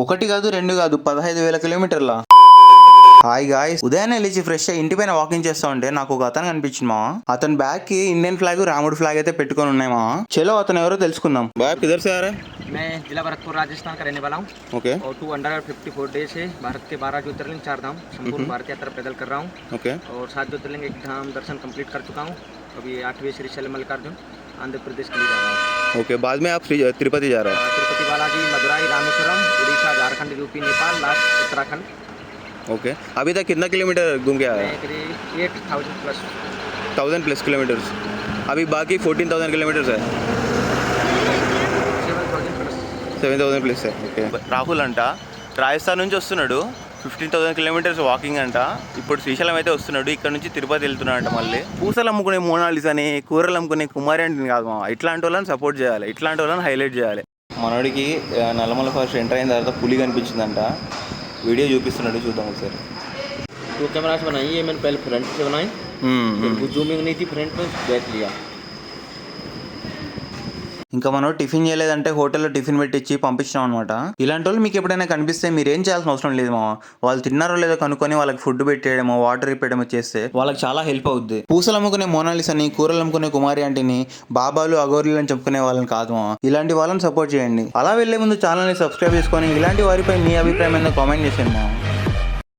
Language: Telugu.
ఒకటి కాదు, 2 కాదు, 15,000 కిలోమీటర్ల. హాయ్ గాయ్స్, ఉదయాన్నే లేచి ఫ్రెష్ అయ్యి ఇంటి పైన వాకింగ్ చేస్తా ఉంటే నాకు ఒక అతను కనిపించింది మా. అతని బ్యాగ్ కి ఇండియన్ ఫ్లాగ్, రాముడు ఫ్లాగ్ అయితే పెట్టుకొని ఉన్నాయి మా. చలో అతను ఎవరో తెలుసుకుందాం. బాయ్ किधर से आ रहा है? मैं जिला भरतपुर राजस्थान का रहने वाला हूँ। ओके और 254 डेज से भारत के 12 ज्योतिर्लिंग 4 धाम संपूर्ण भारत यात्रा पैदल कर रहा हूँ। ओके और 7 ज्योतिर्लिंग 1 धाम दर्शन कंप्लीट कर चुका हूँ। अभी 8वें श्रीशैल मल्लिकार्जुन आंध्र प्रदेश के लिए जा रहा हूँ। ओके बाद में आप तिरुपति जा रहे Tirupati Balaji, Madurai, Rameswaram, Orissa, Jharkhand, UP, Nepal, last Uttarakhand. Okay अभी तक कितना किलोमीटर घूम के आया? 8,000 प्लस 1000 प्लस किलोमीटर्स. अभी बाकी 14,000 किलोमीटर्स है. 7,000 ప్లస్. ఓకే రాహుల్ అంట రాజస్థాన్ నుంచి వస్తున్నాడు. 15,000 కిలోమీటర్స్ వాకింగ్ అంట. ఇప్పుడు శ్రీశైలం అయితే వస్తున్నాడు. ఇక్కడ నుంచి తిరుపతి వెళ్తున్నాడు అంట. మళ్ళీ పూసలు అమ్ముకునే మోనాలిస్ అని, కూరలు అమ్ముకునే కుమారి అంటే కాదు మా. ఇట్లాంటి వాళ్ళని సపోర్ట్ చేయాలి, ఇట్లాంటి వాళ్ళని హైలైట్ చేయాలి. మనోడికి నల్లమల ఫారెస్ట్ ఎంటర్ అయిన తర్వాత పులి కనిపించిందంట. వీడియో చూపిస్తున్నాడు, చూద్దాం ఒకసారి. 2 कैमरा से बनाई है मैंने, पहले फ्रंट से बनाई, वो जूमिंग नहीं थी फ्रंट में, बैक लिया. ఇంకా మనం టిఫిన్ చేయలేదంటే హోటల్లో టిఫిన్ పెట్టించి పంపించాం అనమాట. ఇలాంటి వాళ్ళు మీకు ఎప్పుడైనా కనిపిస్తే మీరు ఏం చేయాల్సిన అవసరం లేదు మా. వాళ్ళు తిన్నారో లేదో కనుక్కొని వాళ్ళకి ఫుడ్ పెట్టేయడమో, వాటర్ ఇప్పేయడమో చేస్తే వాళ్ళకి చాలా హెల్ప్ అవుద్ది. పూసలు అమ్ముకునే మోనాలిస్ అని, కూరలు అమ్ముకునే కుమారి ఆంటీని బాబాలు, అగోర్లు అని చెప్పుకునే వాళ్ళని కాదు మా. ఇలాంటి వాళ్ళని సపోర్ట్ చేయండి. అలా వెళ్లే ముందు ఛానల్ని సబ్స్క్రైబ్ చేసుకొని ఇలాంటి వారిపై మీ అభిప్రాయం ఏందో కామెంట్ చేసేయండి మా.